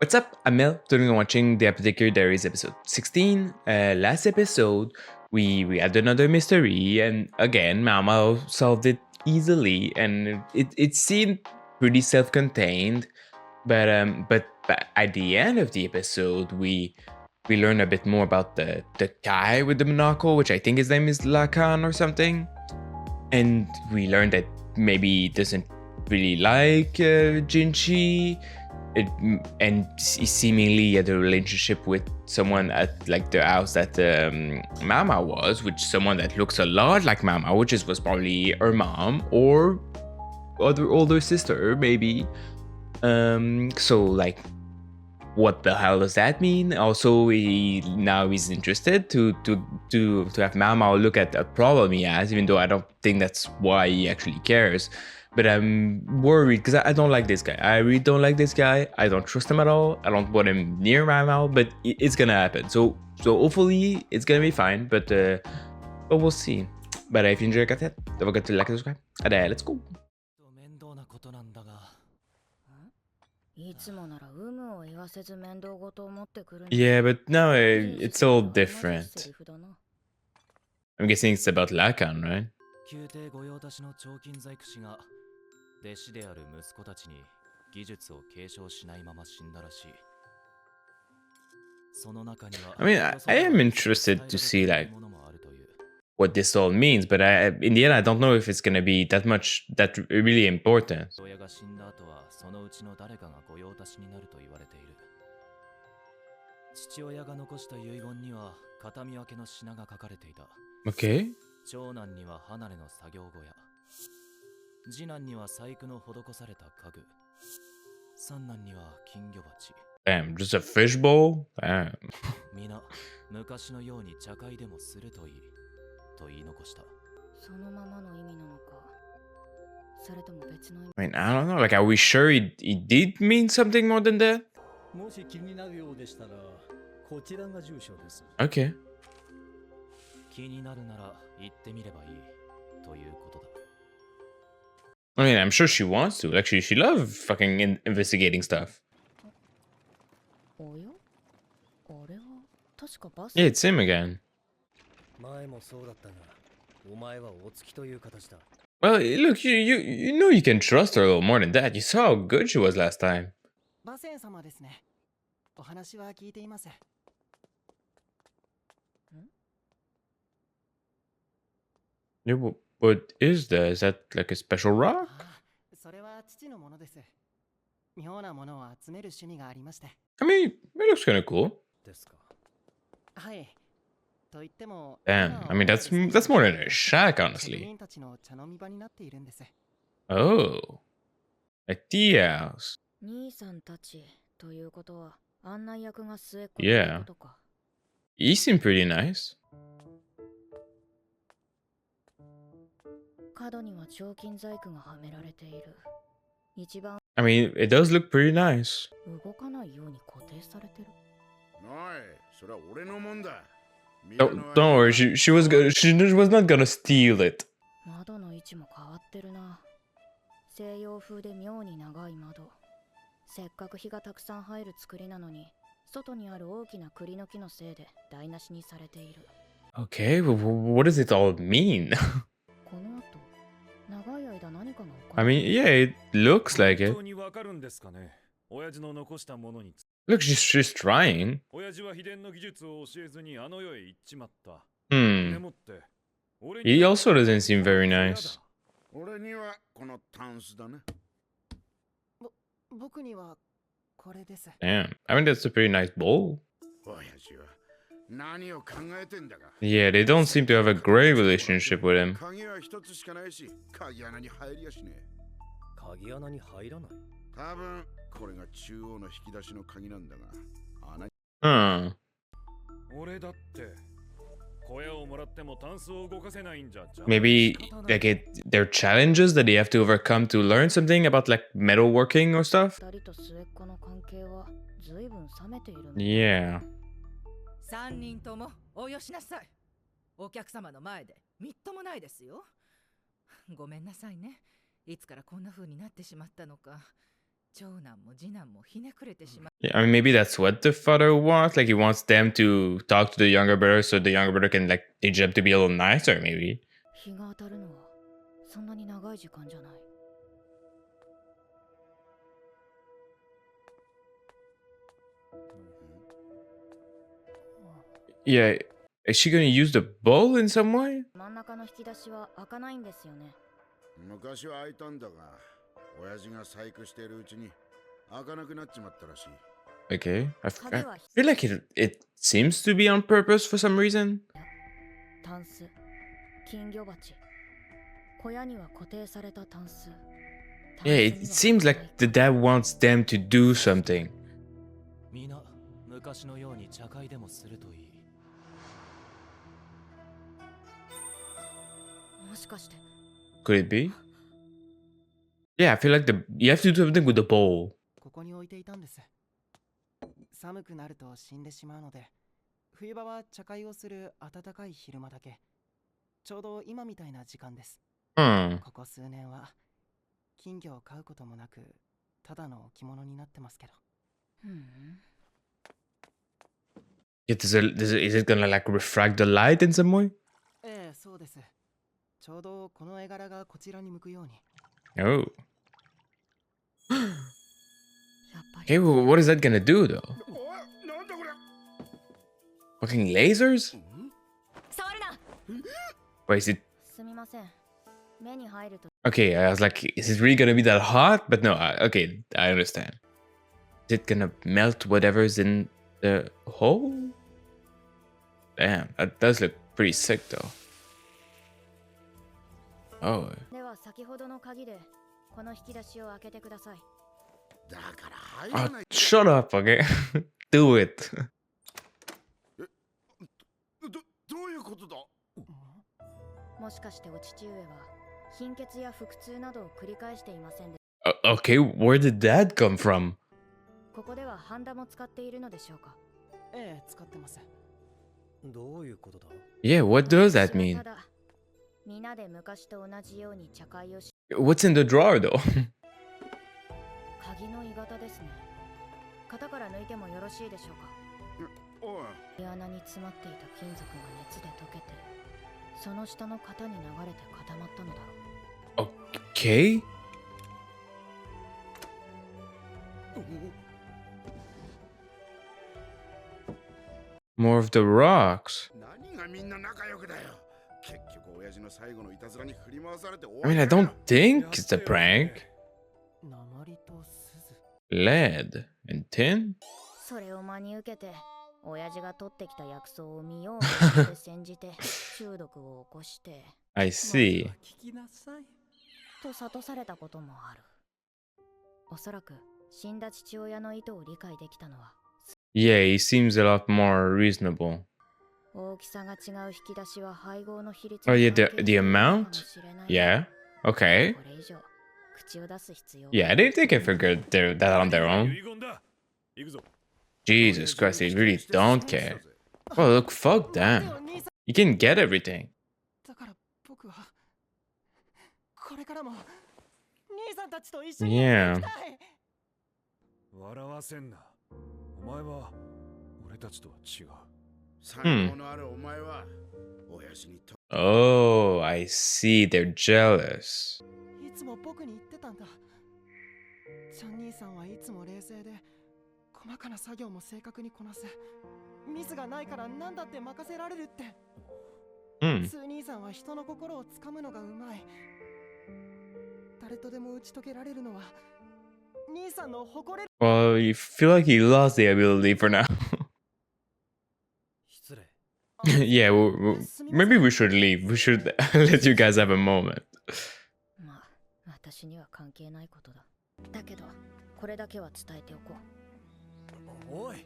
What's up? I'm Mel. Today we're watching the Apothecary Diaries episode 16. Last episode, we had another mystery, and again, Mama solved it easily, and it seemed pretty self-contained. But at the end of the episode, we learn a bit more about the guy with the monocle, which I think his name is Lacan or something, and we learned that maybe he doesn't really like Jinchi. And seemingly had a relationship with someone at like the house that Mama was, which someone that looks a lot like Mama, which was probably her mom or other older sister, maybe. So like, what the hell does that mean? Also, he's interested to have Mama look at a problem he has, even though I don't think that's why he actually cares. But I'm worried because I don't like this guy. I really don't like this guy. I don't trust him at all. I don't want him near Mama, but it's gonna happen. So hopefully it's gonna be fine. But we'll see. But if you enjoyed that, don't forget to like and subscribe. And let's go. Yeah, but now it's all different. I'm guessing it's about Lacan, right? 宮廷御用達の彫金細工師が弟子である息子たちに技術を継承しないまま死んだらしい。その中には I mean, I am interested to see like what this all means, but in the end, I don't know if it's gonna be that really important. 親が死んだ後はそのうちの誰かが御用達になると言われている。父親が残した遺言には形見分けの品が書かれていた。Okay. 長男には離れの作業小屋、次男には細工の施された家具、三男には金魚鉢。Damn, just a fishbowl? Damn. 皆昔のように茶会でもするといいと言い残した。そのままの意味なのか、それとも別の意味。I mean, I don't know. Like, are we sure he did mean something more than that? もし気になるようでしたら、こちらが住所です。Okay. 気になるなら行ってみればいいということだ。I mean, I'm sure she wants to. Like, she loves fucking investigating stuff. Yeah, it's him again. Well, look, you know you can trust her a little more than that. You saw how good she was last time. Yeah, what is that? Is that like a special rock? I mean, it looks kind of cool. Damn, I mean, that's more than a shack, honestly. Oh, a tea house. Yeah, he seemed pretty nice. I mean, it does look pretty nice. Don't worry, she was not gonna steal it. Okay, but what does it all mean? I mean, yeah, it looks like it. Look, she's trying. He also doesn't seem very nice. Damn, I mean, that's a pretty nice bowl. Yeah, they don't seem to have a great relationship with him. Huh. Maybe like there are challenges that they have to overcome to learn something about like metalworking or stuff. Yeah. 三人ともおよしなさい。お客様の前でみっともないですよ。ごめんなさいね。いつからこんな風になってしまったのか。長男も次男もひねくれてしま Yeah, I mean, maybe that's what the father wants. Like, he wants them to talk to the younger brother so the younger brother can, like, teach them to be a little nicer, maybe. 日が当たるのはそんなに長い時間じゃない。Yeah, is she gonna use the bowl in some way? 真ん中の引き出しは開かないんですよね。昔は開いたんだが、親父が細工しているうちに開かなくなっちまったらしい。Okay. I feel like it seems to be on purpose for some reason. タンス、金魚鉢、小屋には固定されたタンス。 Yeah, it seems like the dad wants them to do something. みんな昔のように茶会でもするといい。もしかして。 Could it be? Yeah, I feel like you have to do something with the bowl. ここに置いていたんです。寒くなると死んでしまうので、冬場は茶会をする暖かい昼間だけ。ちょうど今みたいな時間です。ここ数年は金魚を飼うこともなく、ただの置物になってますけど。Is it gonna like refract the light in some way? ええ、そうです。ちょうどこの絵柄がこちらに向くように。Oh. Okay, well, what is that gonna do though? Fucking lasers? 触るな。 Wait, is it? すみません。目に入ると。 Okay, I was like, is it really gonna be that hot? But no, okay, I understand. Is it gonna melt whatever's in the hole? Damn, that does look pretty sick though. Oh. では先ほどの鍵でこの引き出しを開けてください。だから入ら Oh, ない。shut up, okay? Do it. どういうことだ？もしかしてお父上は貧血や腹痛などを繰り返していませんで。Okay, where did that come from? ここではハンダも使っているのでしょうか。ええ、使ってます。どういうことだ？ Yeah, what does that mean? ただ皆で昔と同じように茶会をし。 What's in the drawer though? 鍵の鋳型ですね。型から抜いてもよろしいでしょうか。おい。穴に詰まっていた金属が熱で溶けて、その下の型に流れて固まったのだろう。 Okay. More of the rocks. 何がみんな仲良くだよ。結局親父の最後のいたずらに振り回されて終 I わ mean, り I だよ。 don't think it's a prank. 鉛と鈴。 Lead and tin? それを真に受けて、親父が取ってきた薬草を見ようとして煎じて中毒を起こして、 I see. 聞きなさい。と諭されたこともある。おそらく死んだ父親の意図を理解できたのは、 Yeah, he seems a lot more reasonable. 大きさが違う引き出しは配合の比率 Oh に yeah, 関係 the しているのか amount? もしれないが Yeah. Okay. これ以上口を出す必要は Yeah, they can figure that on their own. 遺言だ。行くぞ。 Jesus Christ, they really don't care. Well, look, fuck them. You can get everything. だから僕はこれからも兄さんたちと一緒に Yeah. 行きたい。笑わせんな。お前は俺たちとは違う。才能のあるお前は親父にと。 Oh, I see. They're jealous. いつも僕に言ってたんだ。ちゃん兄さんはいつも冷静で細かな作業も正確にこなす。ミスがないから何だって任せられるって。スー兄さんは人の心をつかむのがうまい。誰とでも打ち解けられるのは兄さんの誇れる。 Well, you feel like he lost the ability for now. 失礼。 Yeah, maybe we should leave. We should let you guys have a moment. まあ、私には関係ないことだ。だけど、これだけは伝えておこう。おい。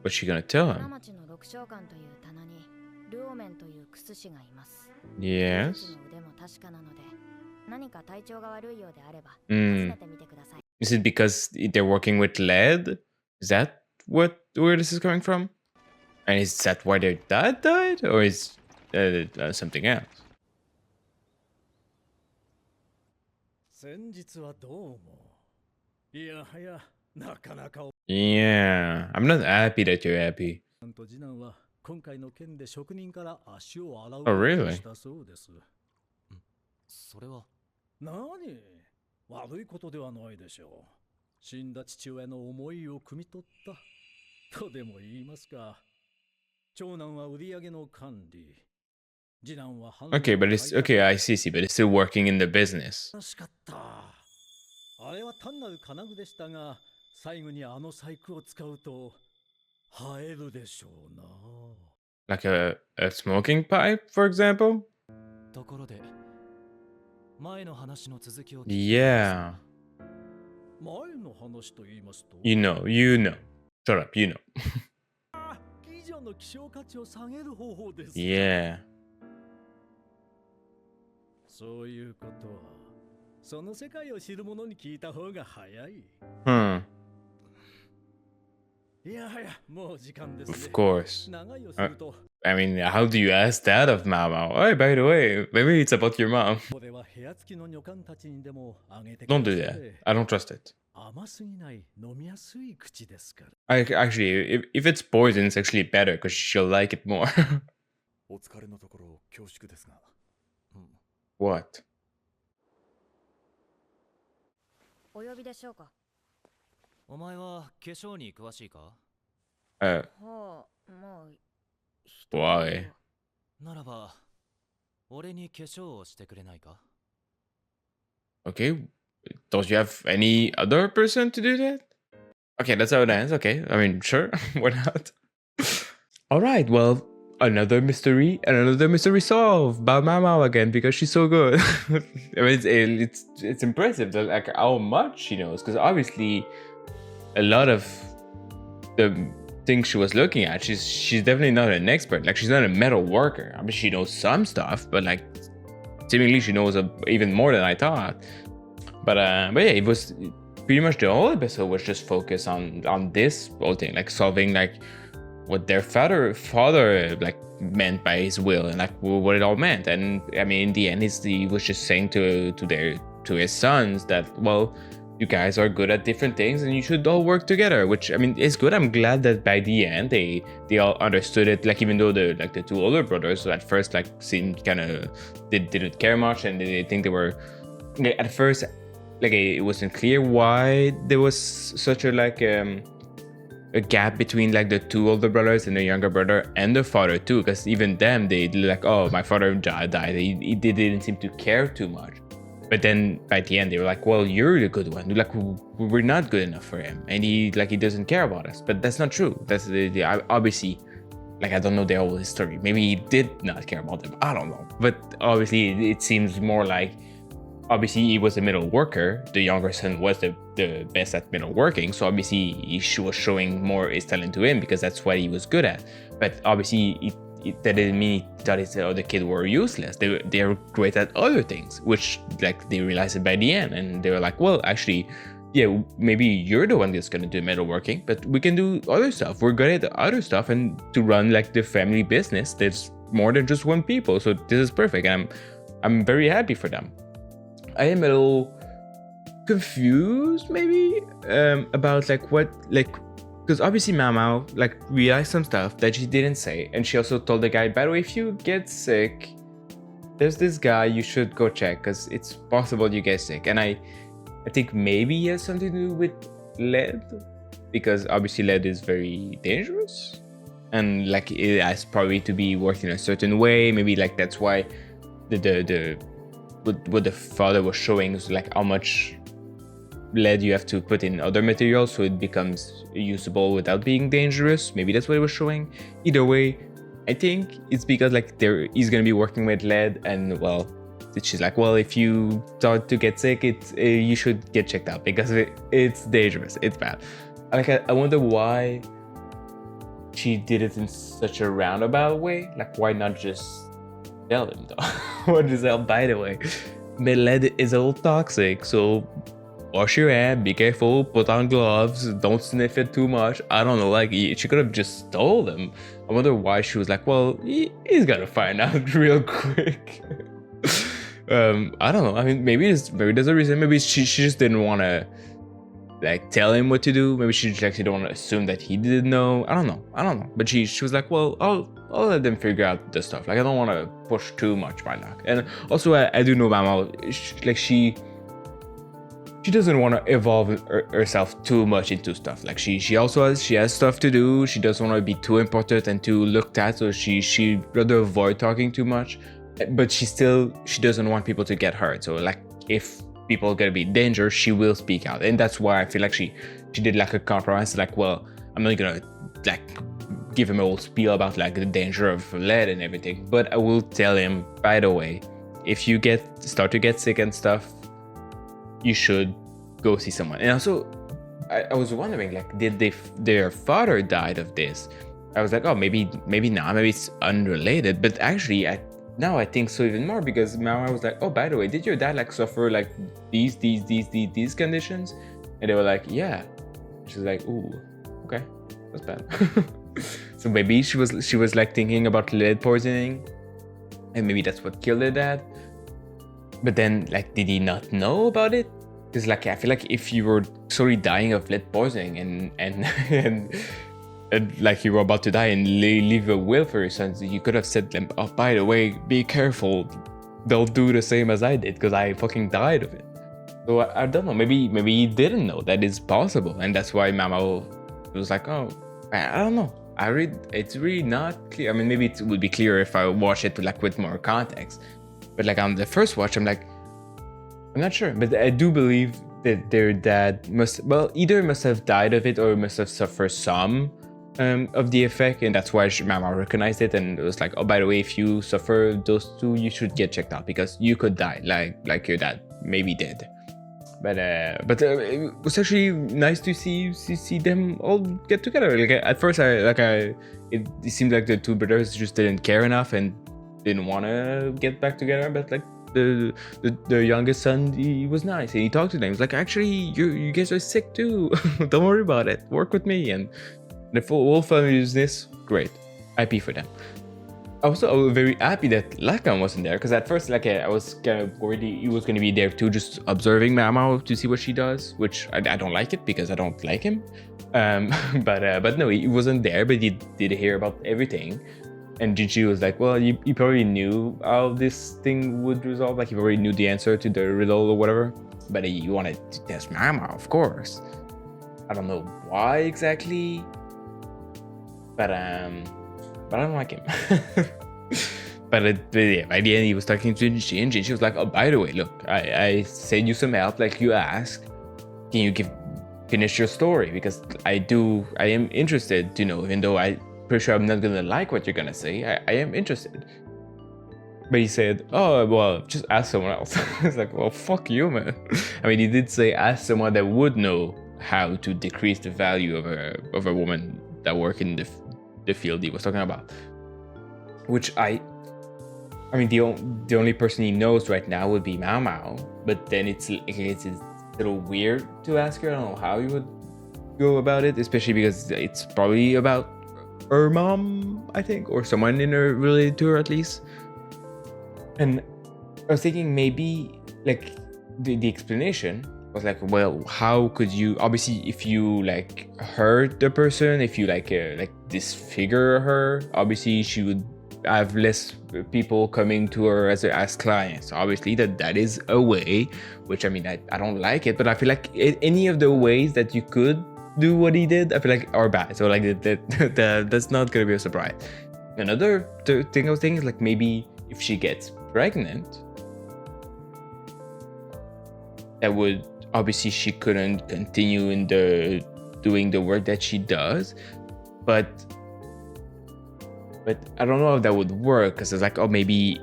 What's she gonna tell 花 him? 町の六章館という棚にルオメンという薬師がいます。 Yes. 技術の腕も確かなので、何か体調が悪いようであれば、訪 Mm. ねてみてください。 Is it because they're working with lead? Is that where this is coming from? And is that why their dad died, or is something else? 先日はどうも。いやはや、なかなか Yeah, I'm not happy that you're happy. と次男は今回の件で職人から足を洗う Oh, really? したそうです。それは何悪いことではないでしょう。死んだ父親の思いを汲み取ったとでも言いますか。長男は売り上げの管理。次男は販売 Okay, but it's okay. I see, but it's still working in the business. 楽しかった。あれは単なる金具でしたが、最後にあの細工を使うと映えるでしょうな。Like a smoking pipe, for example? ところで前の話の続きを聞き Yeah. 前の話と言いますと、You know. Shut up, you know. 技術の希少価値を下げる方法です。Yeah. そういうことは、その世界を知る者に聞いた方が早い。Hmm. いやはや、もう時間ですね。 Of course. 長いをすると、 I mean, how do you ask that of Mama? Oh, by the way, maybe it's about your mom. これは部屋付きの女官たちにでもあげて Don't do that. I don't trust it. 甘すぎない飲みやすい口ですから。 Actually, if it's poison, it's actually better because she'll like it more. お疲れのところ恐縮ですが、What? お呼びでしょうか。お前は化粧に詳しいか？はあ、もう一人 Why? ならば俺に化粧をしてくれないか？ Okay. Don't you have any other person to do that? Okay, that's how it ends. Okay. I mean, sure. Why not? All right. Well, another mystery and another mystery solved by Mama again because she's so good. I mean, it's impressive that like how much she knows because obviously a lot of the things she was looking at, she's definitely not an expert. Like she's not a metal worker. I mean, she knows some stuff, but like seemingly she knows even more than I thought. But yeah, it was pretty much the whole episode was just focused on this whole thing, like solving like what their father like meant by his will and like what it all meant. And I mean, in the end, he was just saying to his sons that, well, you guys are good at different things and you should all work together, which I mean is good. I'm glad that by the end they all understood it. Like even though the two older brothers at first like seemed kind of didn't care much and they think they were at first like it wasn't clear why there was such a like a gap between like the two older brothers and the younger brother and the father too, because even them they like, oh, my father died. They didn't seem to care too much. But then by the end they were like, well, you're the good one. Like we're not good enough for him, and he doesn't care about us. But that's not true. That's the obviously, like I don't know the whole history. Maybe he did not care about them. I don't know. But obviously it seems more like obviously he was a middle worker. The younger son was the best at middle working. So obviously he was showing more his talent to him because that's what he was good at. But obviously that didn't mean he thought his other kids were useless. They're great at other things, which like they realized it by the end, and they were like, well, actually, yeah, maybe you're the one that's gonna do metalworking, but we can do other stuff. We're good at other stuff, and to run like the family business, there's more than just one people. So this is perfect, and I'm very happy for them. I am a little confused, maybe, about like what like. Because obviously Mama like realized some stuff that she didn't say, and she also told the guy, by the way, if you get sick, there's this guy you should go check because it's possible you get sick. And I think maybe it has something to do with lead, because obviously lead is very dangerous, and like it has probably to be worked in a certain way. Maybe like that's why what the father was showing is like how much lead you have to put in other materials so it becomes usable without being dangerous. Maybe that's what it was showing. Either way, I think it's because like he's gonna be working with lead, and well, she's like, well, if you start to get sick, you should get checked out because it's dangerous, it's bad. Like I wonder why she did it in such a roundabout way. Like why not just tell him though? What is that? By the way, lead is a little toxic, so wash your hand, be careful, put on gloves, don't sniff it too much. I don't know, like she could have just told him. I wonder why she was like, well, he's gonna find out real quick. I don't know. I mean, maybe there's a reason. Maybe she just didn't want to like tell him what to do. Maybe she just actually don't want to assume that he didn't know. I don't know. But she was like, well, I'll let them figure out the stuff. Like I don't want to push too much my luck. And also I do know Mama, she doesn't want to evolve herself too much into stuff. Like she has stuff to do. She doesn't want to be too important and too looked at. So she rather avoid talking too much. But she doesn't want people to get hurt. So like if people are gonna be in danger, she will speak out. And that's why I feel like she did like a compromise. Like, well, I'm not gonna like give him a whole spiel about like the danger of lead and everything. But I will tell him, by the way, if you start to get sick and stuff, you should go see someone. And also, I was wondering, like, did their father died of this? I was like, oh, maybe not, maybe it's unrelated. But actually, now I think so even more, because Mama was like, oh, by the way, did your dad like suffer like these conditions? And they were like, yeah. She's like, ooh, okay, that's bad. So maybe she was like thinking about lead poisoning, and maybe that's what killed her dad. But then, like, did he not know about it? Because like I feel like if you were slowly dying of lead poisoning and like you were about to die and leave a will for your sons, you could have said them, oh, by the way, be careful, they'll do the same as I did because I fucking died of it. So I don't know, maybe he didn't know that is possible, and that's why Mama was like, oh, I don't know. It's really not clear. I mean, maybe it would be clearer if I watch it with more context. But like on the first watch, I'm not sure. But I do believe that their dad either must have died of it or must have suffered some of the effect, and that's why Mama recognized it and it was like, oh, by the way, if you suffer those two, you should get checked out because you could die like your dad maybe did. But it was actually nice to see them all get together. Like at first, it seemed like the two brothers just didn't care enough and didn't want to get back together. But like the youngest son, he was nice and he talked to them. He was like, actually, you guys are sick too. Don't worry about it. Work with me. And the whole family is this great. IP for them. Also, I was very happy that Lacan wasn't there, because at first, like, I was kind of worried he was going to be there too, just observing Mama to see what she does, which I don't like it because I don't like him. But no, he wasn't there, but he did hear about everything. And Jinchi was like, well, he probably knew how this thing would resolve, like he already knew the answer to the riddle or whatever, but he wanted to test Mama, of course. I don't know why exactly, but I don't like him. But yeah, by the end he was talking to Jinchi, and Jinchi was like, oh, by the way, look, I sent you some help like you asked. Can you finish your story? Because I am interested to know, even though I'm pretty sure I'm not gonna like what you're gonna say, I am interested. But he said, oh, well, just ask someone else. It's like, well, fuck you, man. I mean, he did say ask someone that would know how to decrease the value of a woman that work in the field he was talking about. Which I mean, the only person he knows right now would be Mao Mao. But then it's a little weird to ask her. I don't know how you would go about it, especially because it's probably about her mom, I think, or someone in her related to her at least. And I was thinking maybe like the explanation was like, well, how could you, obviously if you like hurt the person, if you like disfigure her, obviously she would have less people coming to her as clients. Obviously that is a way, which I mean I don't like it, but I feel like any of the ways that you could do what he did, I feel like are bad. So like that's not gonna be a surprise. Another thing I was thinking is like maybe if she gets pregnant, that would, obviously she couldn't continue in doing the work that she does, but I don't know if that would work, because it's like, oh, maybe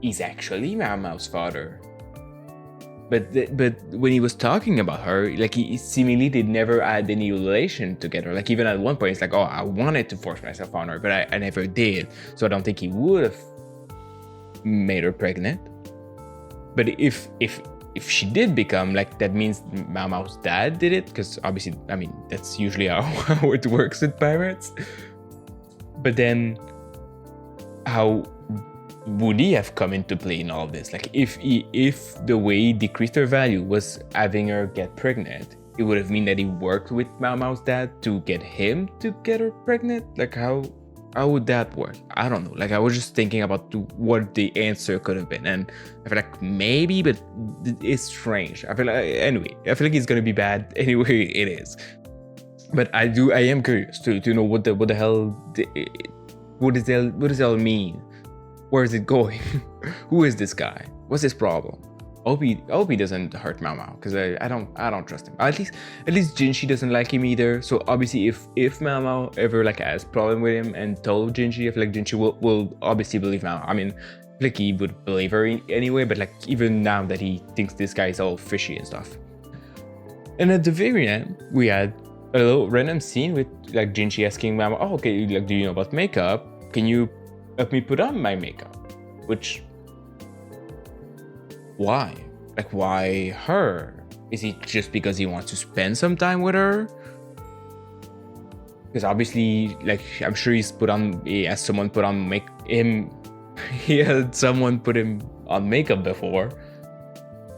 he's actually Mao Mao's father. But when he was talking about her, like he seemingly did never had any relation together. Like even at one point, it's like, oh, I wanted to force myself on her, but I never did. So I don't think he would have made her pregnant. But if she did become, like, that means Mao Mao's dad did it, because obviously, I mean, that's usually how it works with parents. But then how would he have come into play in all this? Like if the way he decreased her value was having her get pregnant, it would have mean that he worked with Mao Mao's dad to get him to get her pregnant. Like how would that work? I don't know. Like I was just thinking about what the answer could have been, and I feel like maybe, but it's strange. I feel like anyway. I feel like it's gonna be bad anyway. It is, but I am curious to know what the hell what does it all mean? Where is it going? Who is this guy? What's his problem? I hope he doesn't hurt Mao Mao, because I don't trust him. At least Jinshi doesn't like him either. So obviously if Mao Mao ever like has problem with him and told Jinshi, I feel like Jinshi will obviously believe Mao Mao. I mean, I feel like he would believe her anyway, but like even now that he thinks this guy is all fishy and stuff. And at the very end, we had a little random scene with like Jinshi asking Mao Mao, oh okay, like do you know about makeup? Can you help me put on my makeup? Which, why? Like, why her? Is it just because he wants to spend some time with her? Because obviously, like, I'm sure he has someone put on he had someone put him on makeup before,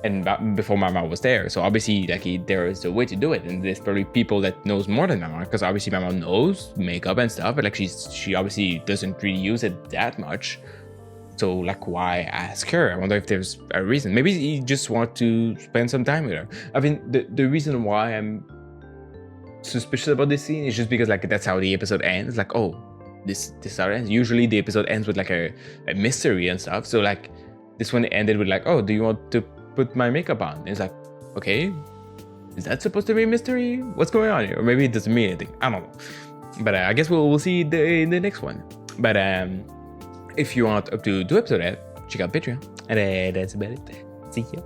and before Mama was there. So obviously, like, there is a way to do it, and there's probably people that knows more than Mama, because obviously Mama knows makeup and stuff, but like she obviously doesn't really use it that much. So like, why ask her? I wonder if there's a reason. Maybe he just wants to spend some time with her. I mean, the reason why I'm suspicious about this scene is just because like that's how the episode ends. Like, oh, this how it ends. Usually the episode ends with like a mystery and stuff. So like this one ended with like, oh, do you want to put my makeup on? And it's like, okay, is that supposed to be a mystery? What's going on here? Or maybe it doesn't mean anything. I don't know. But I guess we'll see in the next one. But if you want up to 2 episodes, check out Patreon. And that's about it. See ya.